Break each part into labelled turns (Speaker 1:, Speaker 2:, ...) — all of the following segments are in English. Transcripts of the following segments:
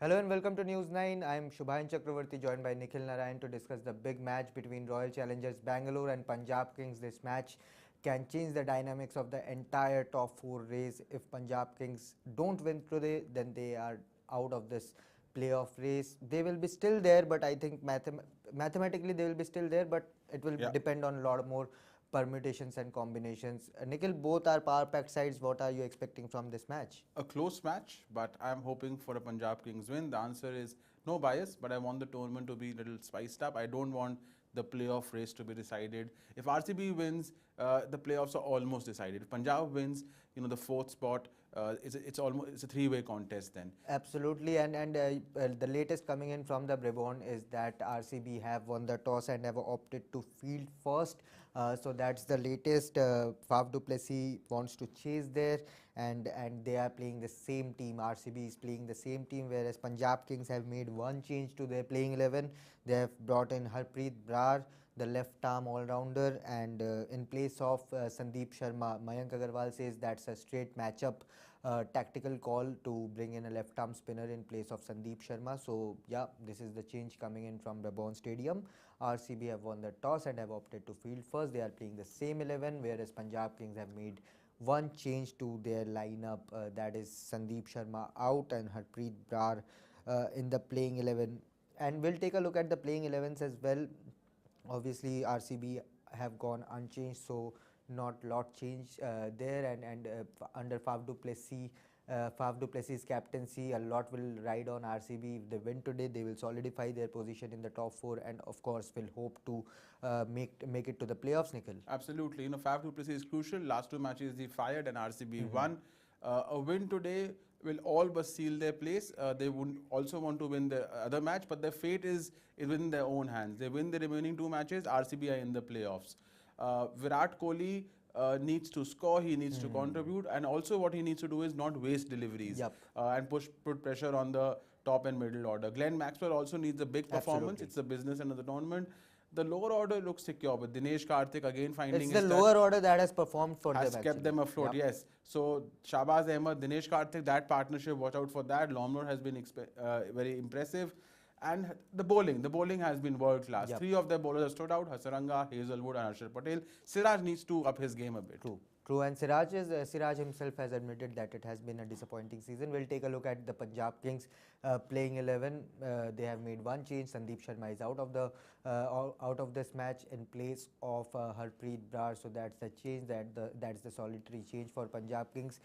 Speaker 1: Hello and welcome to News 9. I am Shubhayan Chakravarti joined by Nikhil Narayan to discuss the big match between Royal Challengers Bangalore and Punjab Kings. This match can change the dynamics of the entire top 4 race. If Punjab Kings don't win today, then they are out of this playoff race. They will be still there, but I think mathematically they will be still there, but it will depend on a lot more permutations and combinations. Nikhil, both are power packed sides. What are you expecting from this match?
Speaker 2: A close match, but I'm hoping for a Punjab Kings win. The answer is no bias, but I want the tournament to be a little spiced up. I don't want the playoff race to be decided. If RCB wins, the playoffs are almost decided. If Punjab wins, the fourth spot, it's a three-way contest then.
Speaker 1: Absolutely, and the latest coming in from the Brabant is that RCB have won the toss and have opted to field first. So that's the latest. Faf Du Plessis wants to chase there, and they are playing the same team. RCB is playing the same team, whereas Punjab Kings have made one change to their playing 11. They have brought in HARPREET, Brar, the left-arm all-rounder, and in place of SANDEEP Sharma. Mayank Agarwal says that's a straight matchup tactical call to bring in a left-arm spinner in place of SANDEEP Sharma. So yeah, this is the change coming in from Brabant Stadium. RCB have won the toss and have opted to field first. They are playing the same 11, whereas Punjab Kings have made one change to their lineup. That is SANDEEP Sharma out and Harpreet Brar in the playing 11. And we'll take a look at the playing 11s as well. Obviously, RCB have gone unchanged, so not lot change there. And under Faf Du Plessis' captaincy, a lot will ride on RCB. If they win today, they will solidify their position in the top 4, and of course, will hope to make it to the playoffs. Nikhil.
Speaker 2: Absolutely, Faf Du Plessis is crucial. Last two matches he fired and RCB won. A win today will all but seal their place. They would also want to win the other match, but their fate is within their own hands. They win the remaining two matches, RCB are in the playoffs. Virat Kohli needs to score, he needs to contribute, and also what he needs to do is not waste deliveries and put pressure on the top and middle order. Glenn Maxwell also needs a big performance. It's the business end of the tournament. The lower order looks secure, but Dinesh Karthik again finding
Speaker 1: it's the lower order that has performed for them.
Speaker 2: Has kept them afloat, yes. So Shahbaz Ahmed, Dinesh Karthik, that partnership, watch out for that. Lomner has been very impressive. And the bowling has been world class. Three of their bowlers have stood out: Hasaranga, Hazelwood, and Harshal Patel. Siraj needs to up his game a bit.
Speaker 1: True, and Siraj himself has admitted that it has been a disappointing season. We'll take a look at the Punjab Kings playing 11. They have made one change. Sandeep Sharma is out of this match in place of Harpreet Brar. So that's the change. That's the solitary change for Punjab Kings.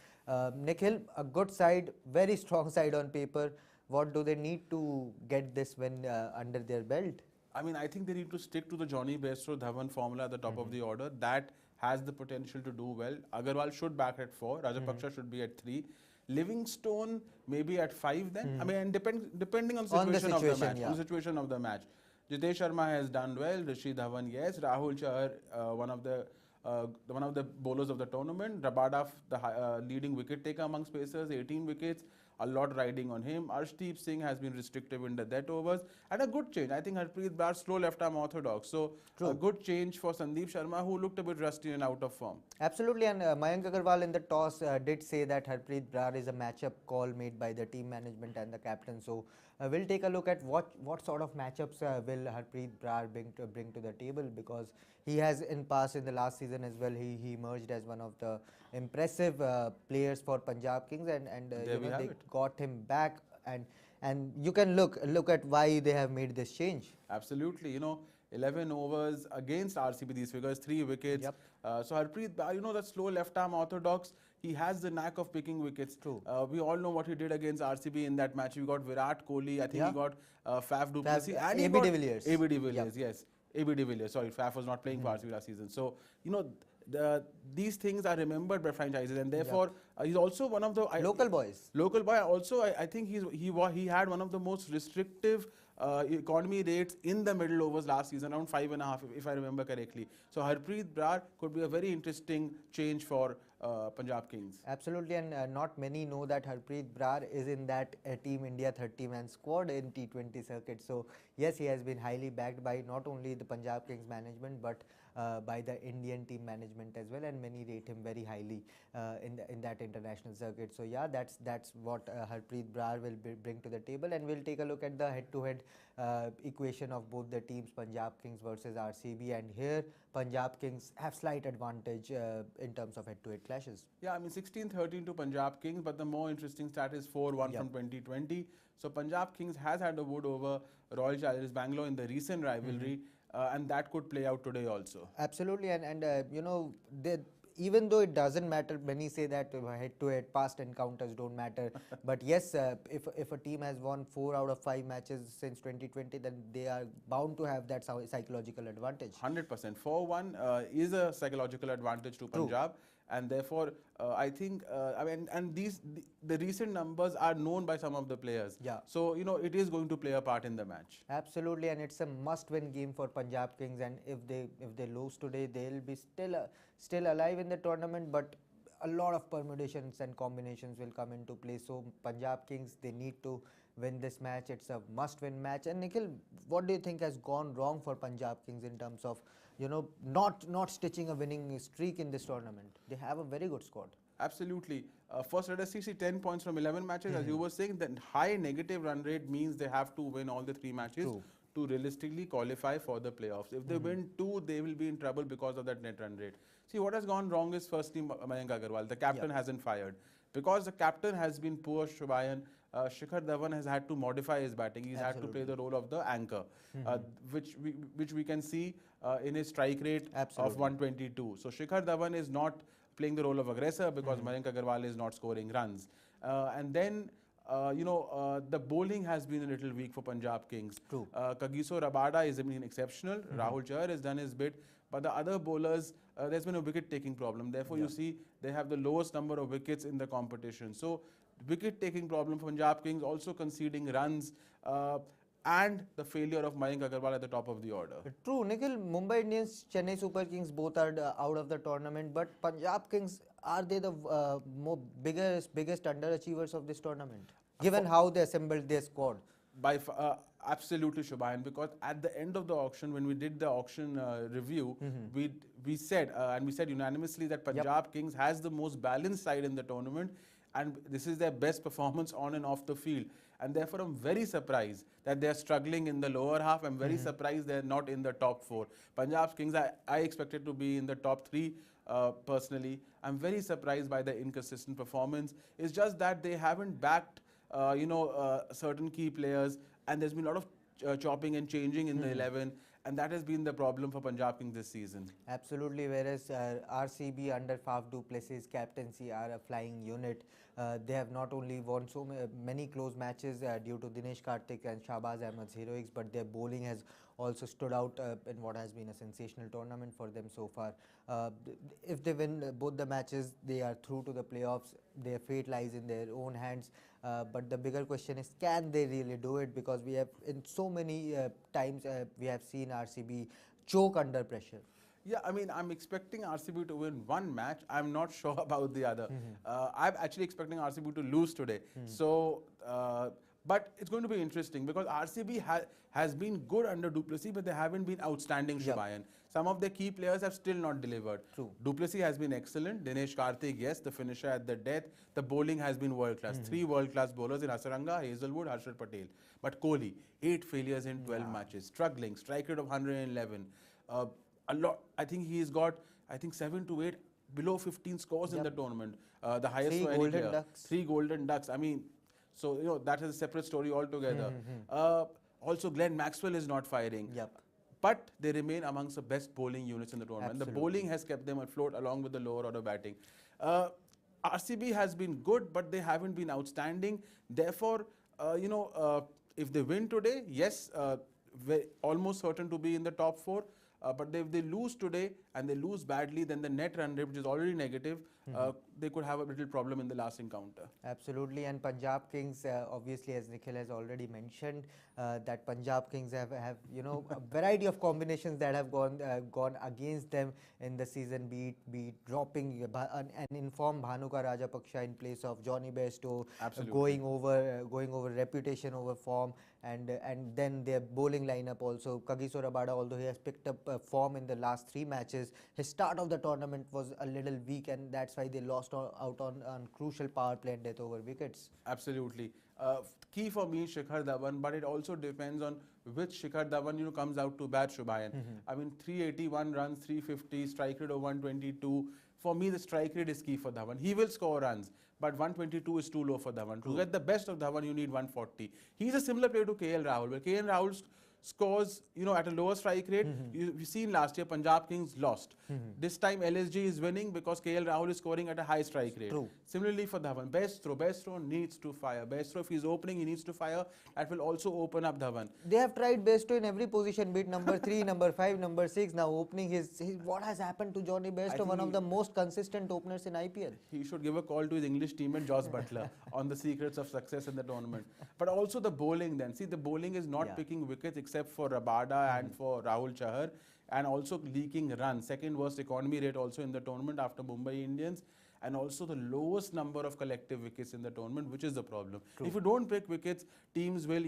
Speaker 1: Nikhil, a good side, very strong side on paper. What do they need to get this win under their belt?
Speaker 2: I mean, I think they need to stick to the Johnny Bairstow Dhawan formula at the top of the order. That has the potential to do well. Agarwal should back at 4. Rajapaksha should be at 3. Livingstone maybe at 5 then. I mean, and depending on the situation of the match. On the situation of the match. Jitesh Sharma has done well. Rishi Dhawan, yes. Rahul Chahar, one of the bowlers of the tournament. Rabada, the leading wicket taker among spacers, 18 wickets. A lot riding on him. Arshdeep Singh has been restrictive in the death overs. And a good change. I think Harpreet Brar slow left arm orthodox. So a good change for Sandeep Sharma, who looked a bit rusty and out of form.
Speaker 1: Absolutely, and Mayank Agarwal in the toss did say that Harpreet Brar is a matchup call made by the team management and the captain. So we'll take a look at what sort of matchups will Harpreet Brar bring to the table, because he has in the last season as well, he emerged as one of the impressive players for Punjab Kings, and they got him back, and you can look at why they have made this change.
Speaker 2: Absolutely, 11 overs against RCB, these figures, 3 wickets. So Harpreet, that slow left arm orthodox, he has the knack of picking wickets.
Speaker 1: True.
Speaker 2: We all know what he did against RCB in that match. We got Virat Kohli, I think he got Faf Du Plessis, and
Speaker 1: AB de Villiers.
Speaker 2: AB de Villiers, yes. AB de Villiers, sorry, Faf was not playing for RCB last season. So, these things are remembered by franchises, and therefore he's also one of the
Speaker 1: local boys.
Speaker 2: Local boy. Also, I think he had one of the most restrictive economy rates in the middle overs last season, around 5.5, if I remember correctly. So Harpreet Brar could be a very interesting change for Punjab Kings.
Speaker 1: Absolutely, and not many know that Harpreet Brar is in that Team India 30-man squad in T20 circuit. So yes, he has been highly backed by not only the Punjab Kings management, but by the Indian team management as well, and many rate him very highly in that international circuit. So yeah, that's what HARPREET Brar will bring to the table, and we'll take a look at the head-to-head equation of both the teams, Punjab Kings versus RCB, and here Punjab Kings have slight advantage in terms of head-to-head clashes.
Speaker 2: Yeah, I mean 16-13 to Punjab Kings, but the more interesting stat is 4-1 from 2020. So Punjab Kings has had a wood over Royal Challengers Bangalore in the recent rivalry, and that could play out today also.
Speaker 1: Absolutely, and you know, even though it doesn't matter, many say that head-to-head past encounters don't matter. But yes, if a team has won 4 out of 5 matches since 2020, then they are bound to have that psychological advantage.
Speaker 2: 100%. 4-1 is a psychological advantage to Punjab. And therefore, I think, I mean, and the recent numbers are known by some of the players.
Speaker 1: Yeah.
Speaker 2: So, you know, it is going to play a part in the match.
Speaker 1: Absolutely, and it's a must-win game for Punjab Kings. And if they lose today, they'll be still alive in the tournament. But a lot of permutations and combinations will come into play. So Punjab Kings, they need to win this match. It's a must-win match. And Nikhil, what do you think has gone wrong for Punjab Kings in terms of, you know, not stitching a winning streak in this tournament? They have a very good squad.
Speaker 2: Absolutely. First, let us see 10 points from 11 matches. As you were saying, the high negative run rate means they have to win all the 3 matches to realistically qualify for the playoffs. If they win 2, they will be in trouble because of that net run rate. See, what has gone wrong is firstly Mayank Agarwal. The captain hasn't fired. Because the captain has been poor, Shubhayan, Shikhar Dhawan has had to modify his batting. He's had to play the role of the anchor, which we can see in his strike rate of 122. So Shikhar Dhawan is not playing the role of aggressor because Mayank Agarwal is not scoring runs. And then, you know, the bowling has been a little weak for Punjab Kings. KAGISO, RABADA is been exceptional. Rahul Chahar has done his bit. But the other bowlers, there's been a wicket-taking problem. Therefore, you see they have the lowest number of wickets in the competition. So, wicket-taking problem for Punjab Kings, also conceding runs, and the failure of Mayank Agarwal at the top of the order.
Speaker 1: True, Nikhil. Mumbai Indians, Chennai Super Kings both are out of the tournament, but Punjab Kings, are they the biggest underachievers of this tournament, given how they assembled their squad?
Speaker 2: Absolutely, Shubhayan, because at the end of the auction, when we did the auction review, we said unanimously that Punjab Kings has the most balanced side in the tournament, and this is their best performance on and off the field. And therefore, I'm very surprised that they are struggling in the lower half. I'm very surprised they're not in the top 4. Punjab Kings, I expected to be in the top 3 personally. I'm very surprised by the inconsistent performance. It's just that they haven't backed certain key players, and there's been a lot of chopping and changing in the 11, and that has been the problem for Punjab Kings this season.
Speaker 1: Absolutely, whereas RCB under Faf Du Plessis' captaincy are a flying unit. They have not only won so many close matches due to Dinesh Karthik and Shahbaz Ahmed's heroics, but their bowling has also stood out in what has been a sensational tournament for them so far. If they win both the matches, they are through to the playoffs. Their fate lies in their own hands. But the bigger question is, can they really do it? Because we have, in so many times, we have seen RCB choke under pressure.
Speaker 2: Yeah, I mean, I'm expecting RCB to win one match. I'm not sure about the other. I'm actually expecting RCB to lose today. So, but it's going to be interesting because RCB has been good under Du Plessis, but they haven't been outstanding, Shubhayan. Some of their key players have still not delivered. Du Plessis has been excellent. Dinesh Karthik, yes, the finisher at the death. The bowling has been world-class. 3 world-class bowlers in Hasaranga, Hazelwood, Harshad Patel. But Kohli, 8 failures in 12 matches, struggling, strike rate of 111. A lot. I think he's got, 7 to 8 below 15 scores in the tournament. The highest
Speaker 1: 3
Speaker 2: for any
Speaker 1: golden
Speaker 2: player.
Speaker 1: ducks.
Speaker 2: 3 golden ducks. I mean, so you know that is a separate story altogether. Also, Glenn Maxwell is not firing. But they remain amongst the best bowling units in the tournament. The bowling has kept them afloat along with the lower order batting. RCB has been good, but they haven't been outstanding. Therefore, if they win today, yes, almost certain to be in the top 4. But if they lose today and they lose badly, then the net run rate, which is already negative, they could have a little problem in the last encounter.
Speaker 1: Absolutely, and Punjab Kings, obviously, as Nikhil has already mentioned, that Punjab Kings have a variety of combinations that have gone against them in the season. Be it dropping an informed Bhanuka Rajapaksa in place of Johnny Bairstow, going over reputation over form, and then their bowling lineup also. KAGISO Rabada, although he has picked up form in the last 3 matches, his start of the tournament was a little weak, and that's why they lost out on crucial power play and death over wickets.
Speaker 2: Absolutely. Key for me is Shikhar Dhawan, but it also depends on which Shikhar Dhawan comes out to bat, Shubhayan. I mean, 381 runs, 350, strike rate of 122. For me, the strike rate is key for Dhawan. He will score runs, but 122 is too low for Dhawan. To get the best of Dhawan, you need 140. He's a similar player to KL Rahul, where KL Rahul scores, at a lower strike rate. You've seen last year Punjab Kings lost. This time LSG is winning because KL Rahul is scoring at a high strike rate. Similarly for Dhawan, best throw needs to fire. Best throw, if he's opening, he needs to fire. That will also open up Dhawan.
Speaker 1: They have tried Bairstow in every position, be it number 3, number 5, number 6. Now opening what has happened to Johnny Bairstow, one of the most consistent openers in IPL.
Speaker 2: He should give a call to his English teammate Joss Butler on the secrets of success in the tournament. But also the bowling then. See, the bowling is not picking wickets except for Rabada and for Rahul Chahar, and also leaking runs. Second worst economy rate also in the tournament after Mumbai Indians, and also the lowest number of collective wickets in the tournament, which is the problem. If you don't pick wickets, teams will,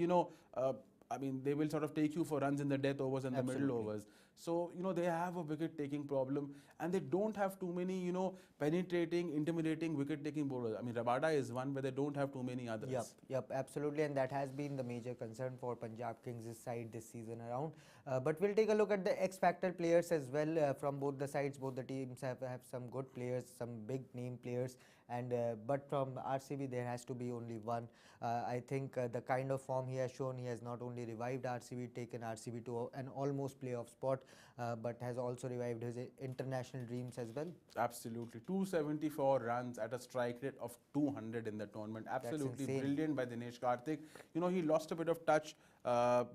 Speaker 2: they will sort of take you for runs in the death overs and the middle overs. So, they have a wicket-taking problem, and they don't have too many, penetrating, intimidating wicket-taking bowlers. I mean, Rabada is one, but they don't have too many others.
Speaker 1: Yep, absolutely, and that has been the major concern for Punjab Kings' side this season around. But we'll take a look at the X-Factor players as well from both the sides. Both the teams have some good players, some big-name players, and but from RCB there has to be only one. I think the kind of form he has shown, he has not only revived RCB, taken RCB to an almost playoff spot, but has also revived his international dreams as well.
Speaker 2: Absolutely. 274 runs at a strike rate of 200 in the tournament. Absolutely brilliant by Dinesh Karthik. He lost a bit of touch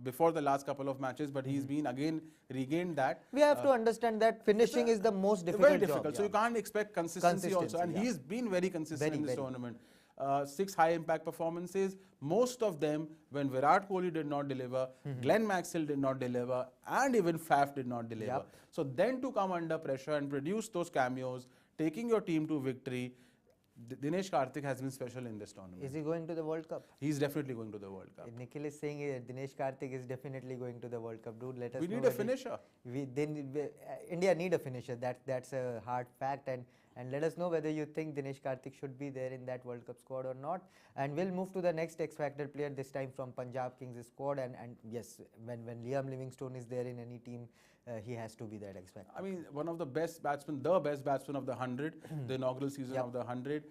Speaker 2: before the last couple of matches, but he's been again regained that.
Speaker 1: We have to understand that finishing is the most difficult
Speaker 2: Very difficult.
Speaker 1: job,
Speaker 2: so you can't expect consistency also, and he's been very consistent in this tournament. 6 high impact performances, most of them when Virat Kohli did not deliver, Glenn Maxwell did not deliver, and even Faf did not deliver. So then to come under pressure and produce those cameos, taking your team to victory, Dinesh Karthik has been special in this tournament.
Speaker 1: Is he going to the World Cup?
Speaker 2: He's definitely going to the World Cup.
Speaker 1: Nikhil is saying Dinesh Karthik is definitely going to the World Cup. Dude, let us know.
Speaker 2: We need a finisher.
Speaker 1: India need a finisher. That's a hard fact. And let us know whether you think Dinesh Karthik should be there in that World Cup squad or not. And we'll move to the next X-Factor player, this time from Punjab Kings squad. And yes, when Liam Livingstone is there in any team, he has to be that X-Factor.
Speaker 2: I mean, one of the best batsmen, the best batsman of the 100, the inaugural season of the 100,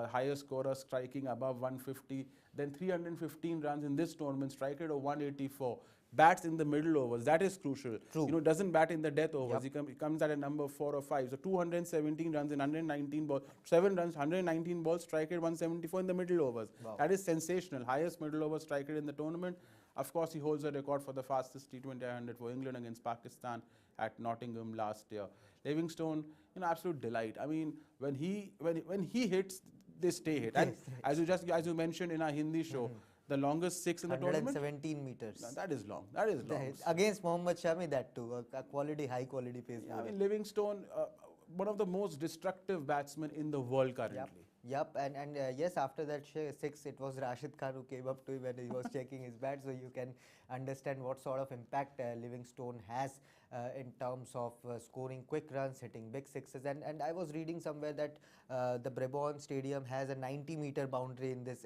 Speaker 2: highest scorer striking above 150, then 315 runs in this tournament, strike rate of 184. Bats in the middle overs, that is crucial. Doesn't bat in the death overs. He comes at a number 4 or 5. So 217 runs in 119 balls, 7 runs, 119 balls, strike rate 174 in the middle overs. That is sensational. Highest middle over strike rate in the tournament. Of course, he holds a record for the fastest T20 100 for England against Pakistan at Nottingham last year. Livingstone, absolute delight. I mean, when he hits, they stay hit. And as you mentioned in our Hindi show, the longest 6 in the tournament?
Speaker 1: 117 meters.
Speaker 2: That is long. That is long.
Speaker 1: Against Mohammad Shami, that too. A high quality pace.
Speaker 2: I mean, Livingstone, one of the most destructive batsmen in the world currently.
Speaker 1: Yep, and yes, after that 6, it was Rashid Khan who came up to him when he was checking his bat, so you can understand what sort of impact Livingstone has in terms of scoring quick runs, hitting big sixes. And I was reading somewhere that the Brabant Stadium has a 90-meter boundary in this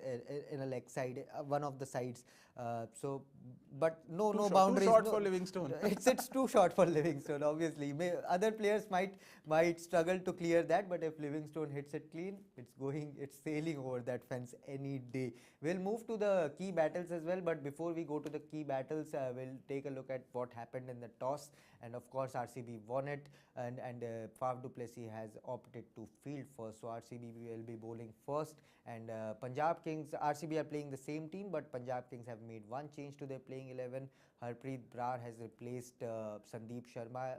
Speaker 1: in a leg side, one of the sides. But no boundaries.
Speaker 2: Too short for Livingstone.
Speaker 1: It's too short for Livingstone. Obviously, other players might struggle to clear that, but if Livingstone hits it clean, it's sailing over that fence any day. We'll move to the key battles as well, but before we go to the key battles, we'll take a look at what happened in the toss. And of course, RCB won it, and Faf Du Plessis has opted to field first. So RCB will be bowling first, and Punjab Kings, RCB are playing the same team, but Punjab Kings have made one change to their playing 11. HARPREET Brar has replaced SANDEEP Sharma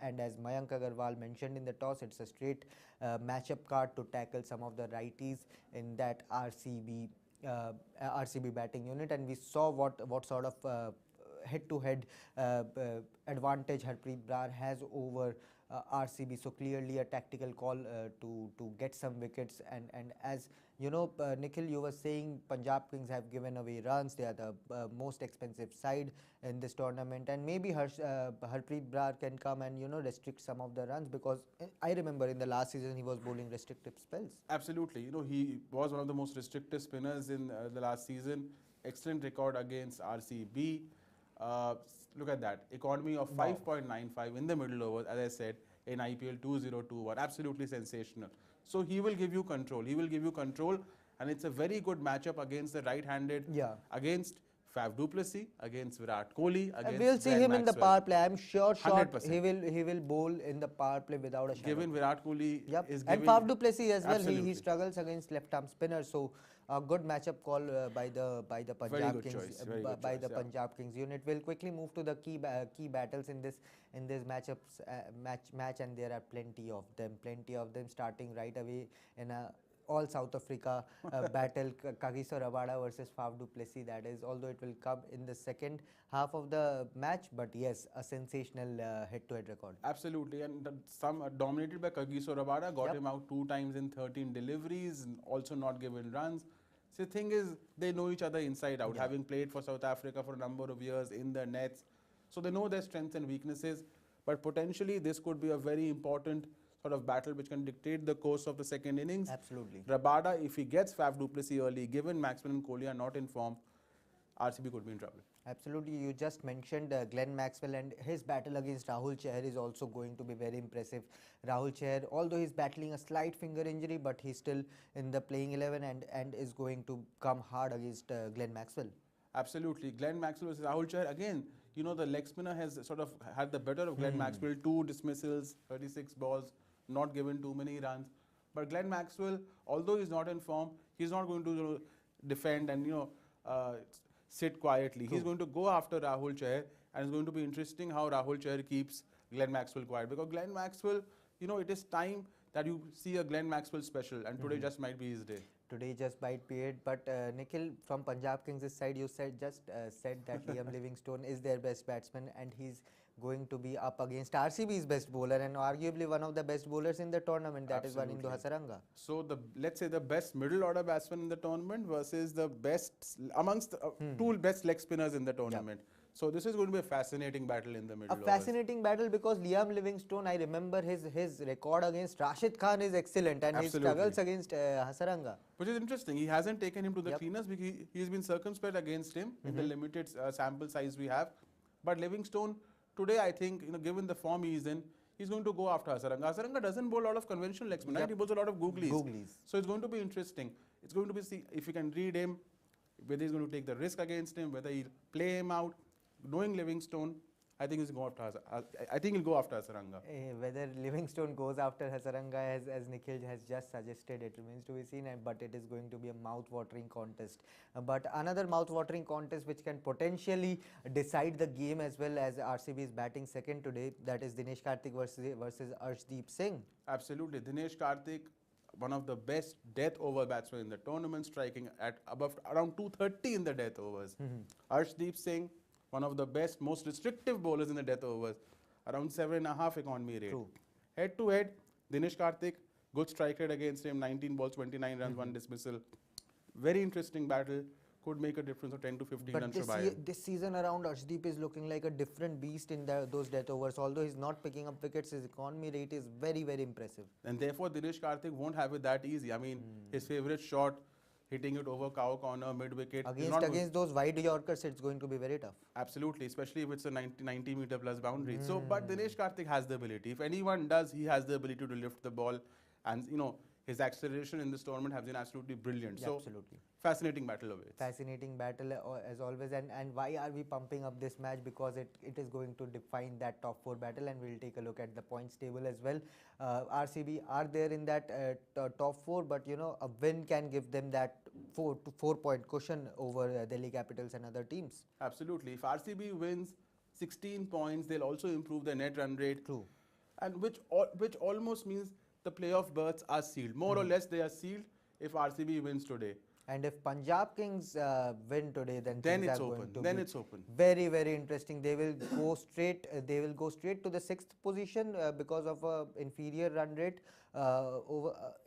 Speaker 1: and as Mayank Agarwal mentioned in the toss, it's a straight matchup card to tackle some of the righties in that RCB batting unit, and we saw what sort of head-to-head advantage Harpreet Brar has over RCB. So clearly a tactical call to get some wickets, and as you know, Nikhil, you were saying Punjab Kings have given away runs. They are the most expensive side in this tournament, and maybe Harpreet Brar can come and restrict some of the runs, because I remember in the last season he was bowling restrictive spells.
Speaker 2: Absolutely, he was one of the most restrictive spinners in the last season. Excellent record against RCB. Look at that, economy of 5.95 in the middle overs, as I said, in IPL 2021. Absolutely sensational. So he will give you control. He will give you control, and it's a very good matchup against the right-handed, against Faf Du Plessis, against Virat Kohli, against
Speaker 1: we'll see him in the power play. I'm sure
Speaker 2: 100%.
Speaker 1: he will bowl in the power play without a shadow.
Speaker 2: Given Virat Kohli is
Speaker 1: and
Speaker 2: giving...
Speaker 1: Faf Du Plessis as well, he struggles against left-arm spinners, so a good matchup call by the Punjab Kings Punjab Kings unit. We'll quickly move to the key battles in this matchups match, and there are plenty of them starting right away in a all South Africa battle, KAGISO RABADA versus Faf Du Plessis, that is, although it will come in the second half of the match, but yes, a sensational head-to-head record.
Speaker 2: Absolutely, and some dominated by KAGISO RABADA, got him out 2 times in 13 deliveries, also not given runs. So the thing is, they know each other inside out, having played for South Africa for a number of years in the nets, so they know their strengths and weaknesses, but potentially this could be a very important sort of battle which can dictate the course of the second innings.
Speaker 1: Absolutely.
Speaker 2: RABADA, if he gets Faf Du Plessis early, given Maxwell and Kohli are not in form, RCB could be in trouble.
Speaker 1: Absolutely. You just mentioned Glenn Maxwell, and his battle against Rahul Chahar is also going to be very impressive. Rahul Chahar, although he's battling a slight finger injury, but he's still in the playing 11 and is going to come hard against Glenn Maxwell.
Speaker 2: Absolutely. Glenn Maxwell versus Rahul Chahar. Again, the leg spinner has sort of had the better of Glenn Maxwell. 2 dismissals, 36 balls, not given too many runs. But Glenn Maxwell, although he's not in form, he's not going to defend and sit quietly. He's going to go after Rahul Chahar, and it's going to be interesting how Rahul Chahar keeps Glenn Maxwell quiet, because Glenn Maxwell, it is time that you see a Glenn Maxwell special, and today just might be his day.
Speaker 1: Today just might be it, but Nikhil, from Punjab Kings' side, you said that Liam Livingstone is their best batsman, and he's going to be up against RCB's best bowler and arguably one of the best bowlers in the tournament, that is Wanindu Hasaranga.
Speaker 2: So let's say the best middle order batsman in the tournament versus the best amongst the 2 best leg spinners in the tournament. So this is going to be a fascinating battle in the middle.
Speaker 1: A fascinating battle, because Liam Livingstone, I remember his record against Rashid Khan is excellent, and his struggles against Hasaranga.
Speaker 2: Which is interesting. He hasn't taken him to the cleaners because he's been circumspect against him in the limited sample size we have. But Livingstone, today, I think, given the form he's in, he's going to go after Hasaranga. Hasaranga doesn't bowl a lot of conventional leg spin, right? He bowls a lot of googlies. So it's going to be interesting. It's going to be, see if you can read him, whether he's going to take the risk against him, whether he'll play him out. Knowing Livingstone, I think he'll go after Hasaranga.
Speaker 1: Whether Livingstone goes after Hasaranga, as Nikhil has just suggested, it remains to be seen, but it is going to be a mouth-watering contest. But another mouth-watering contest which can potentially decide the game as well, as RCB is batting second today, that is Dinesh Karthik versus Arshdeep Singh.
Speaker 2: Absolutely. Dinesh Karthik, one of the best death over batsmen in the tournament, striking at around 230 in the death overs. Arshdeep Singh, one of the best, most restrictive bowlers in the death overs, around 7.5 economy rate. Head to head, Dinesh Karthik, good strike rate against him, 19 balls, 29 runs, 1 dismissal. Very interesting battle, could make a difference of 10 to 15 runs for Bayern.
Speaker 1: This season around, Arshdeep is looking like a different beast in those death overs. Although he's not picking up wickets, his economy rate is very, very impressive.
Speaker 2: And therefore, Dinesh Karthik won't have it that easy. I mean, his favourite shot, hitting it over cow corner, mid-wicket.
Speaker 1: Against those wide Yorkers, it's going to be very tough.
Speaker 2: Absolutely, especially if it's a 90 meter plus boundary. So, but Dinesh Karthik has the ability. If anyone does, he has the ability to lift the ball. And, his acceleration in this tournament has been absolutely brilliant. So,
Speaker 1: absolutely.
Speaker 2: Fascinating battle of it.
Speaker 1: Fascinating battle as always. And why are we pumping up this match? Because it is going to define that top 4 battle, and we'll take a look at the points table as well. RCB are there in that top 4, but a win can give them that 4 point cushion over Delhi Capitals and other teams.
Speaker 2: Absolutely. If RCB wins 16 points, they'll also improve their net run rate.
Speaker 1: True.
Speaker 2: and which almost means the playoff berths are sealed. More or less, they are sealed if RCB wins today.
Speaker 1: And if Punjab Kings win today, then things
Speaker 2: It's
Speaker 1: are
Speaker 2: open.
Speaker 1: going to
Speaker 2: Then
Speaker 1: be
Speaker 2: it's open.
Speaker 1: very, very interesting. They will go straight. They will go straight to the 6th position because of a inferior run rate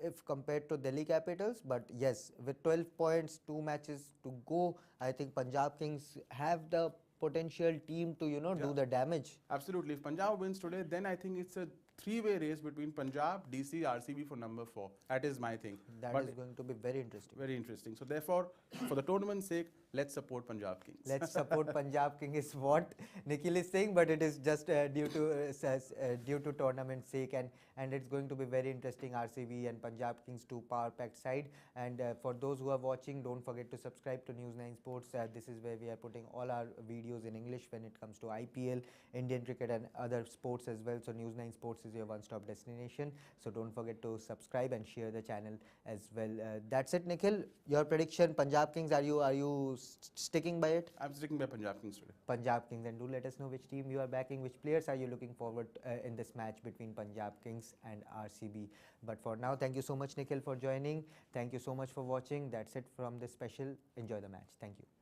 Speaker 1: if compared to Delhi Capitals. But yes, with 12 points, 2 matches to go, I think Punjab Kings have the potential team to do the damage.
Speaker 2: Absolutely. If Punjab wins today, then I think it's a three-way race between Punjab, DC, RCB for number 4. That is my thing.
Speaker 1: That is going to be very interesting.
Speaker 2: Very interesting. So therefore, for the tournament's sake, let's support Punjab Kings.
Speaker 1: Let's support Punjab King is what Nikhil is saying, but it is just due to tournament sake, and it's going to be very interesting. RCB and Punjab Kings, two power-packed side. And for those who are watching, don't forget to subscribe to News9 Sports. This is where we are putting all our videos in English when it comes to IPL, Indian cricket, and other sports as well. So News9 Sports is your one-stop destination. So don't forget to subscribe and share the channel as well. That's it, Nikhil. Your prediction: Punjab Kings. Are you sticking by it?
Speaker 2: I'm sticking by Punjab Kings today.
Speaker 1: Punjab Kings. And do let us know which team you are backing, which players are you looking forward in this match between Punjab Kings and RCB. But for now, thank you so much, Nikhil, for joining. Thank you so much for watching. That's it from this special. Enjoy the match. Thank you.